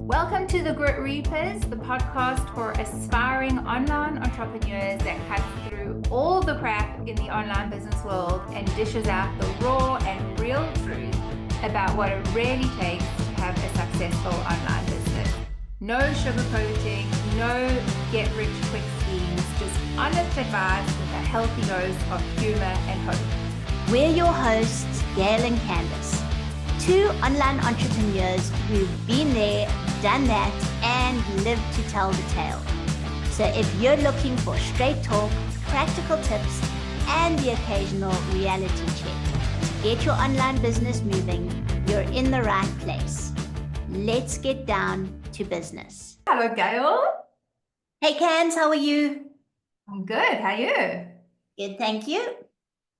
Welcome to the Grit Reapers, the podcast for aspiring online entrepreneurs that cuts through all the crap in the online business world and dishes out the raw and real truth about what it really takes to have a successful online business. No sugarcoating, no get-rich-quick schemes, just honest advice with a healthy dose of humor and hope. We're your hosts, Gail and Candice, two online entrepreneurs who've been there, done that, and lived to tell the tale. So if you're looking for straight talk, practical tips, and the occasional reality check to get your online business moving, you're in the right place. Let's get down to business. Hello, Gail. Hey, Cans, how are you? I'm good. How are you? Good, thank you.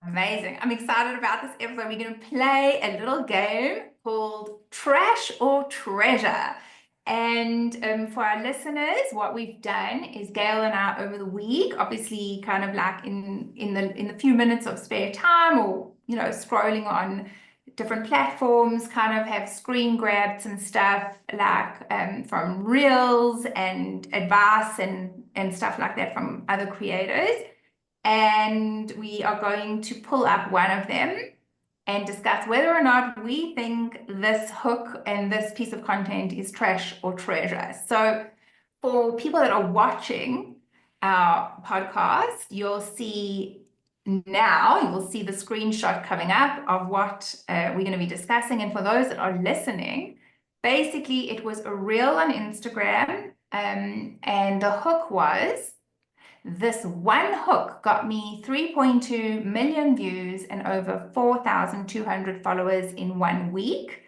Amazing. I'm excited about this episode. We're going to play a little game called Trash or Treasure. And for our listeners, what we've done is Gail and I over the week, obviously kind of like in the few minutes of spare time or, scrolling on different platforms, kind of have screen grabbed some stuff like from reels and advice and stuff like that from other creators. And we are going to pull up one of them and discuss whether or not we think this hook and this piece of content is trash or treasure. So for people that are watching our podcast, you'll see the screenshot coming up of what we're going to be discussing. And for those that are listening, basically it was a reel on Instagram, and the hook was, this one hook got me 3.2 million views and over 4,200 followers in 1 week.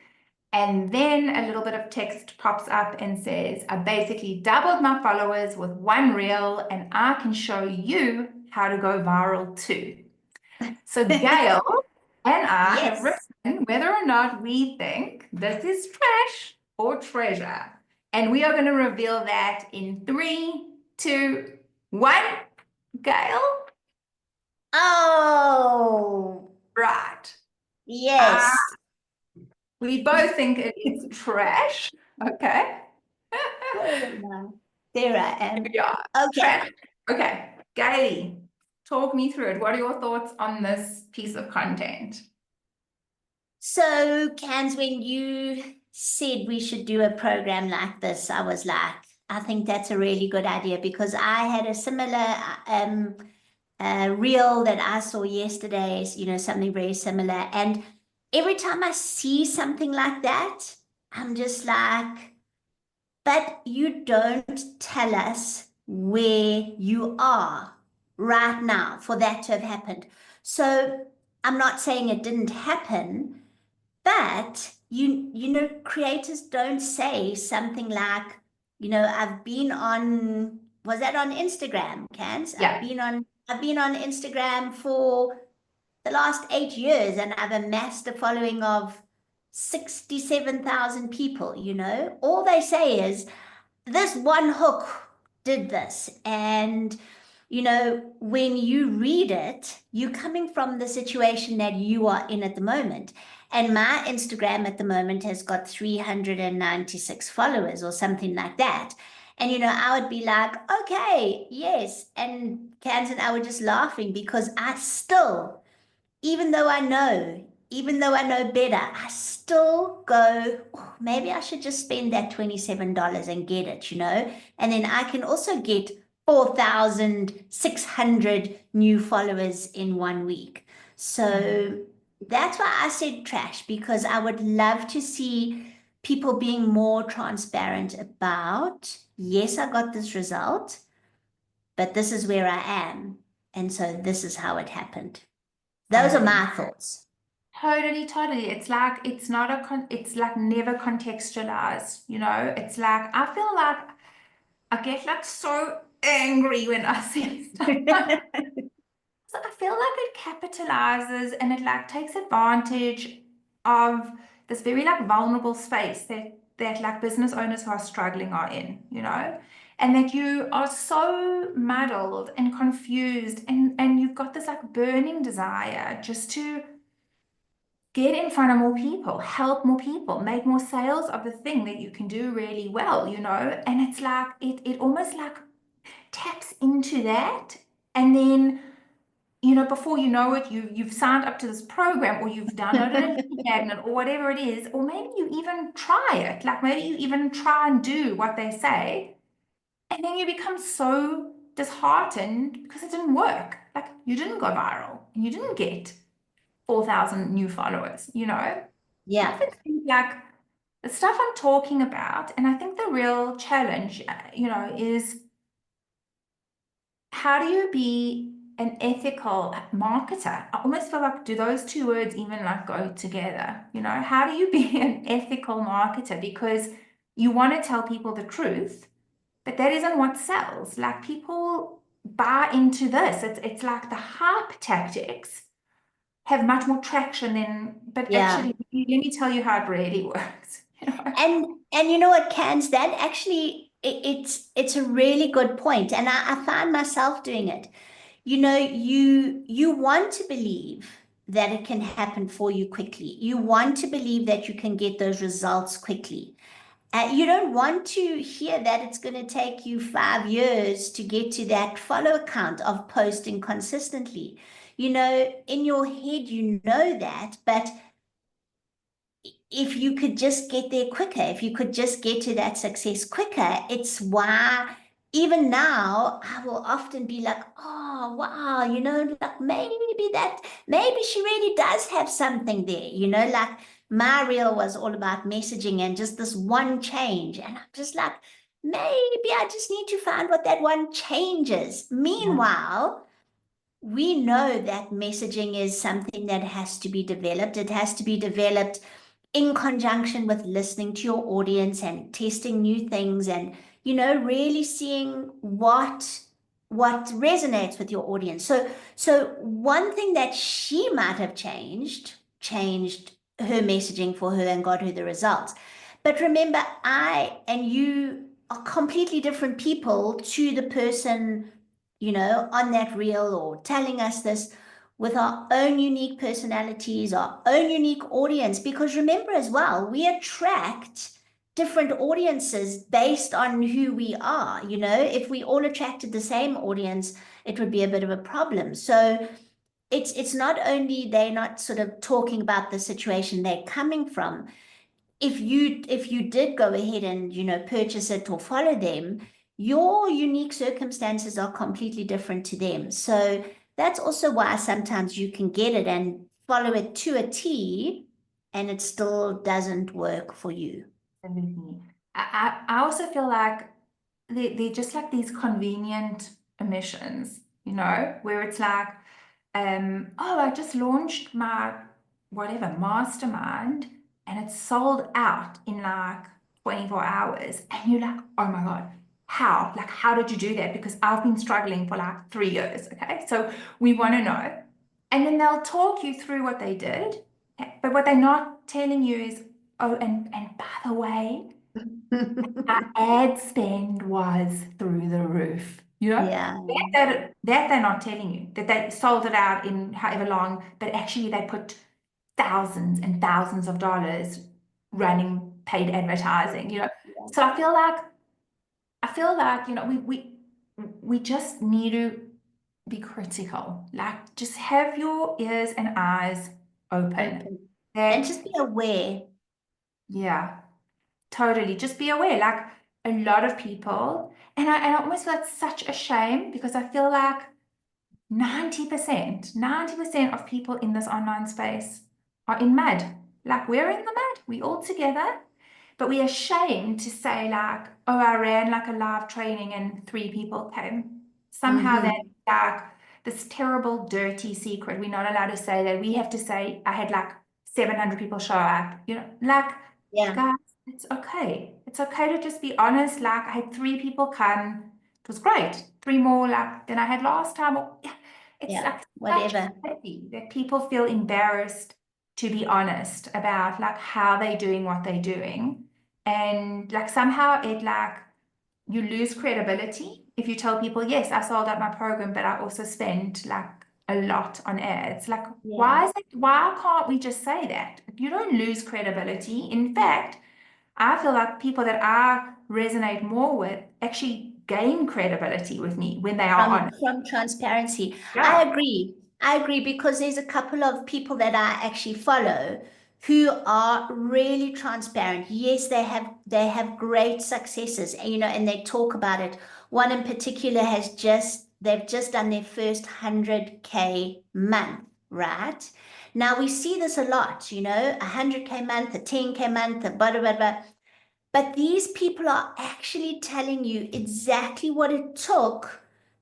And then a little bit of text pops up and says, I basically doubled my followers with one reel and I can show you how to go viral too. So Gail and I have written whether or not we think this is trash or treasure. And we are going to reveal that in 3, 2, 1. Gail? Oh, right. Yes. We both think it is trash. Okay. There I am. Yeah. Okay. Trash. Okay. Gail, talk me through it. What are your thoughts on this piece of content? So, Cans, when you said we should do a program like this, I was like, I think that's a really good idea, because I had a similar reel that I saw yesterday, something very similar. And every time I see something like that, I'm just like, but you don't tell us where you are right now for that to have happened. So I'm not saying it didn't happen, but creators don't say something like, I've been on, was that on Instagram, Cans? Yeah. I've been on Instagram for the last 8 years and I've amassed a following of 67,000 people, All they say is, this one hook did this. And, when you read it, you're coming from the situation that you are in at the moment. And my Instagram at the moment has got 396 followers or something like that. And, I would be like, okay, yes. And Cans and I were just laughing because I still, even though I know better, I still go, oh, maybe I should just spend that $27 and get it, And then I can also get 4,600 new followers in 1 week. So that's why I said trash, because I would love to see people being more transparent about, yes, I got this result, but this is where I am. And so this is how it happened. Those are my thoughts. Totally. It's like, it's like never contextualized, It's like, I feel like I get like so angry when I see stuff. So I feel like it capitalizes and it like takes advantage of this very like vulnerable space that like business owners who are struggling are in, and that you are so muddled and confused and you've got this like burning desire just to get in front of more people, help more people, make more sales of the thing that you can do really well, you know? And it's like, it almost like taps into that. And then, you know, before you know it, you've signed up to this program or you've downloaded a lead magnet or whatever it is, or maybe you even try it. Like maybe you even try and do what they say. And then you become so disheartened because it didn't work. Like you didn't go viral and you didn't get 4,000 new followers, you know? I Yeah. often think like the stuff I'm talking about, and I think the real challenge, you know, is how do you be an ethical marketer? I almost feel like, do those two words even like go together? You know, how do you be an ethical marketer? Because you want to tell people the truth, but that isn't what sells. Like people buy into this. It's like the hype tactics have much more traction than, but Yeah. actually, let me tell you how it really works. You know? And you know what, Cans, that actually it's a really good point. And I find myself doing it. You know, you want to believe that it can happen for you quickly. You want to believe that you can get those results quickly. You don't want to hear that it's going to take you 5 years to get to that follow count of posting consistently. You know, in your head, you know that, but if you could just get there quicker, if you could just get to that success quicker, it's why even now I will often be like, oh, wow, you know, like maybe she really does have something there, you know, like my reel was all about messaging and just this one change. And I'm just like, maybe I just need to find what that one change is. Yeah. Meanwhile, we know that messaging is something that has to be developed. It has to be developed in conjunction with listening to your audience and testing new things and really seeing what resonates with your audience. So one thing that she might have changed her messaging for her and got her the results. But remember, I and you are completely different people to the person on that reel or telling us this, with our own unique personalities, our own unique audience. Because remember as well, we attract different audiences based on who we are. If we all attracted the same audience, it would be a bit of a problem. So it's not only they're not sort of talking about the situation they're coming from. If you did go ahead and purchase it or follow them, your unique circumstances are completely different to them. So that's also why sometimes you can get it and follow it to a T, and it still doesn't work for you. Absolutely. I also feel like they're just like these convenient emissions, you know, where it's like, oh, I just launched my whatever mastermind and it's sold out in like 24 hours. And you're like, oh my God, how? Like, how did you do that? Because I've been struggling for like 3 years. Okay. So we want to know. And then they'll talk you through what they did. But what they're not telling you is, oh, and by the way, our ad spend was through the roof. You know, Yeah, that they're not telling you that they sold it out in however long, but actually they put thousands and thousands of dollars running paid advertising. You know, yeah. so I feel like we just need to be critical. Like just have your ears and eyes open. Open. And That just be aware. yeah. Totally. Just be aware, like a lot of people, and I almost feel it's such a shame because I feel like 90% of people in this online space are in mud. Like we're in the mud, we all together, but we are ashamed to say like, oh, I ran like a live training and 3 people came. Somehow that's Mm-hmm. like this terrible, dirty secret. We're not allowed to say that. We have to say, I had like 700 people show up. Like, Yeah, guys, it's okay. It's okay to just be honest. Like, I had 3 people come. It was great. 3 more like than I had last time. Yeah, it's yeah, like such whatever. a pity that people feel embarrassed to be honest about like how they're doing what they're doing. And like somehow it like you lose credibility if you tell people, yes, I sold out my program, but I also spent like a lot on ads. Like, Yeah. why can't we just say that? You don't lose credibility. In fact, I feel like people that I resonate more with actually gain credibility with me when they are honest. From transparency. I Yeah. agree. I agree because there's a couple of people that I actually follow who are really transparent. Yes, they have great successes, and they talk about it. One in particular they've just done their first 100K month, right? Now we see this a lot, 100K month, a 10K month, a blah, blah, blah, blah. But these people are actually telling you exactly what it took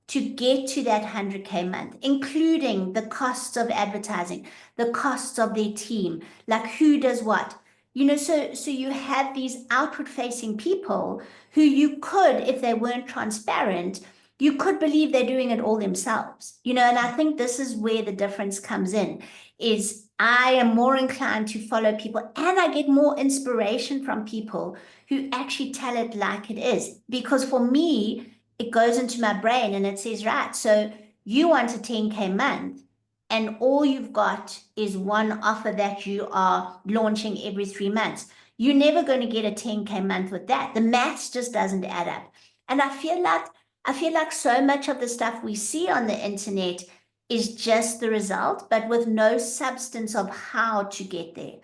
to get to that 100K month, including the costs of advertising, the costs of their team, like who does what. So you have these outward facing people who you could, if they weren't transparent, you could believe they're doing it all themselves. And I think this is where the difference comes in, is I am more inclined to follow people and I get more inspiration from people who actually tell it like it is. Because for me, it goes into my brain and it says, right, so you want a 10K month, and all you've got is one offer that you are launching every 3 months. You're never going to get a 10K month with that. The maths just doesn't add up. And I feel like so much of the stuff we see on the internet is just the result, but with no substance of how to get there.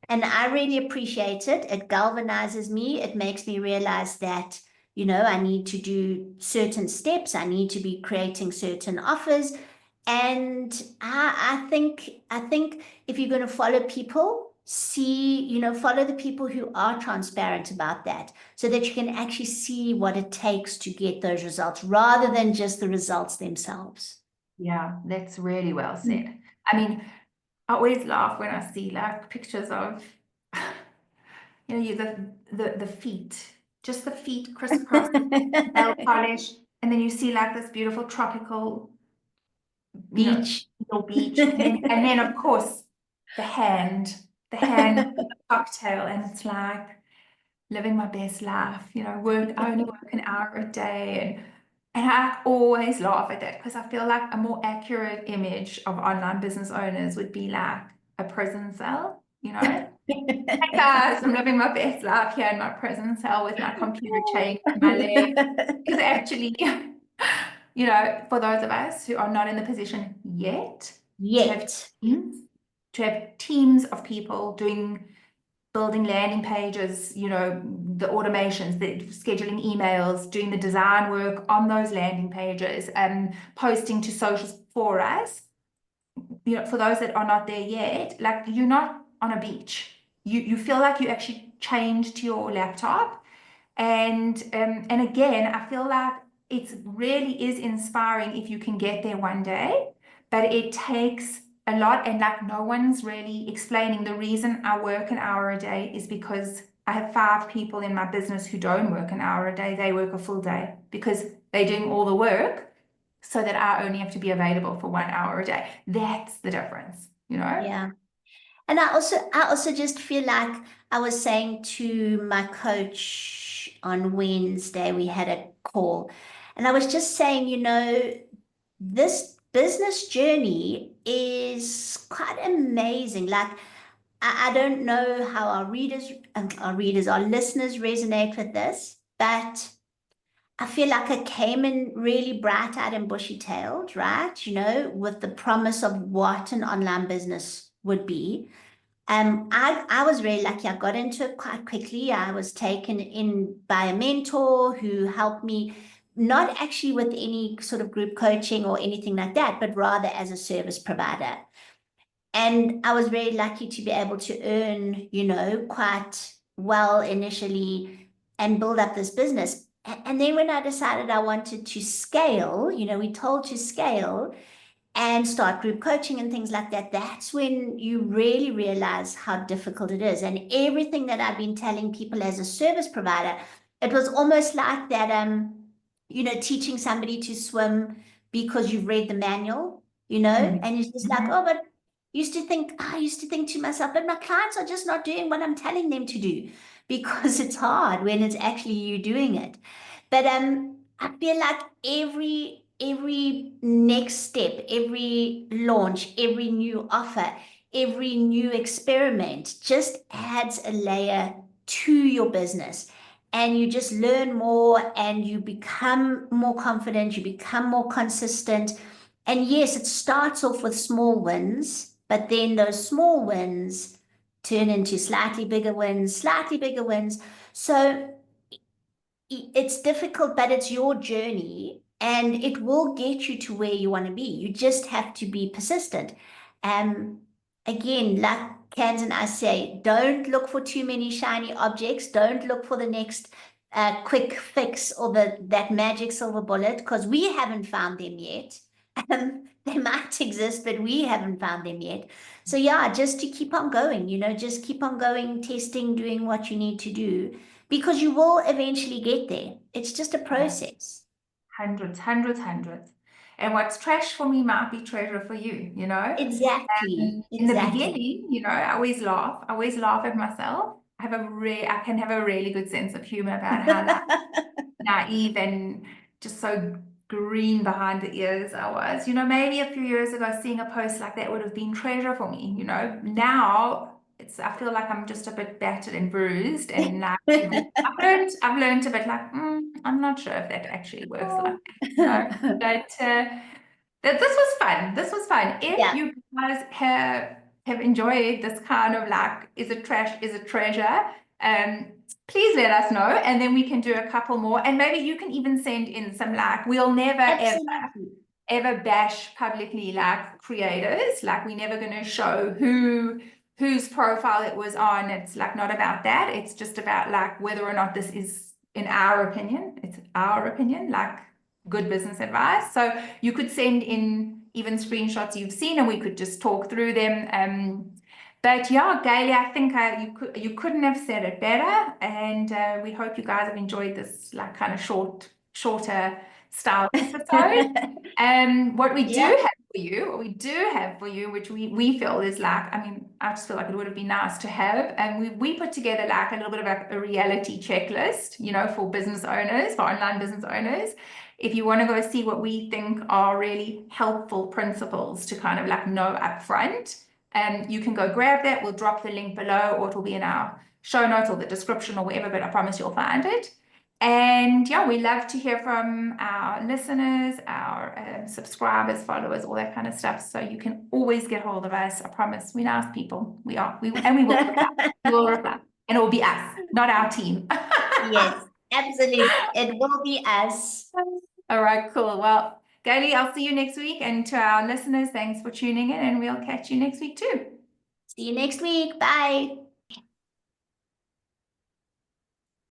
And I really appreciate it. It galvanizes me. It makes me realize that, I need to do certain steps. I need to be creating certain offers. And I think if you're going to follow people, follow the people who are transparent about that so that you can actually see what it takes to get those results rather than just the results themselves. Yeah, that's really well said. I mean, I always laugh when I see like pictures of, the feet, just the feet crisscross, nail polish, and then you see like this beautiful tropical, you know, Beach. little beach, and then of course the hand cocktail, and it's like living my best life, I only work an hour a day, and I always laugh at that because I feel like a more accurate image of online business owners would be like a prison cell, Hey guys, I'm living my best life here in my prison cell with my computer chained to my leg. Because actually, for those of us who are not in the position yet to have Yet. teams, to have teams of people building landing pages, the automations, the scheduling emails, doing the design work on those landing pages, and posting to socials for us, for those that are not there yet, like you're not on a beach. You feel like you actually changed your laptop. And again, I feel like it really is inspiring if you can get there one day, but it takes a lot, and like no one's really explaining the reason I work an hour a day is because I have 5 people in my business who don't work an hour a day. They work a full day because they're doing all the work so that I only have to be available for 1 hour a day. That's the difference. Yeah. And I also just feel like I was saying to my coach on Wednesday, we had a call, and I was just saying, this business journey is quite amazing. Like, I don't know how our listeners resonate with this, but I feel like I came in really bright-eyed and bushy-tailed, right? With the promise of what an online business would be. I was really lucky. I got into it quite quickly. I was taken in by a mentor who helped me, not actually with any sort of group coaching or anything like that, but rather as a service provider. And I was very lucky to be able to earn, quite well initially and build up this business. And then when I decided I wanted to scale, we told to scale and start group coaching and things like that, that's when you really realize how difficult it is. And everything that I've been telling people as a service provider, it was almost like that, teaching somebody to swim because you've read the manual, and it's just like, Mhm. oh, but I used to think to myself, but my clients are just not doing what I'm telling them to do because it's hard when it's actually you doing it. But I feel like every next step, every launch, every new offer, every new experiment just adds a layer to your business. And you just learn more and you become more confident, you become more consistent. And yes, it starts off with small wins, but then those small wins turn into slightly bigger wins, slightly bigger wins. So it's difficult, but it's your journey and it will get you to where you want to be. You just have to be persistent. Um, Again, like Cans and I say, don't look for too many shiny objects. Don't look for the next quick fix or that magic silver bullet because we haven't found them yet. They might exist, but we haven't found them yet. So yeah, just to keep on going, just keep on going, testing, doing what you need to do because you will eventually get there. It's just a process. Hundreds, hundreds, hundreds. And what's trash for me might be treasure for you, you know? Exactly. In the Exactly. beginning, you know, I always laugh. I always laugh at myself. I can have a really good sense of humor about how like naive and just so green behind the ears I was. You know, maybe a few years ago, seeing a post like that would have been treasure for me. You know, now I feel like I'm just a bit battered and bruised, and like I've learned a bit like I'm not sure if that actually works like that. You know, but this was fun. This was fun. If Yeah. you guys have enjoyed this kind of like, is it trash, is it treasure? Please let us know, and then we can do a couple more. And maybe you can even send in some like, we'll never Absolutely. ever bash publicly like creators. Like we're never going to show whose profile it was on. It's like not about that. It's just about like whether or not this is, in our opinion, it's our opinion, like good business advice. So you could send in even screenshots you've seen, and we could just talk through them. But yeah, Gailey, I think you couldn't have said it better, and we hope you guys have enjoyed this like kind of shorter style episode. What we do Yeah. have for you, which we feel is like, I mean, I just feel like it would have been nice to have, and we put together like a little bit of a reality checklist, you know, for business owners, for online business owners. If you want to go see what we think are really helpful principles to kind of like know upfront, you can go grab that. We'll drop the link below, or it'll be in our show notes or the description or whatever, but I promise you'll find it. And yeah, we love to hear from our listeners, our subscribers, followers, all that kind of stuff. So you can always get hold of us. I promise, we're nice people. And we will reply. We will reply. And it will be us, not our team. Yes, absolutely. It will be us. All right, cool. Well, Gailey, I'll see you next week. And to our listeners, thanks for tuning in, and we'll catch you next week too. See you next week. Bye.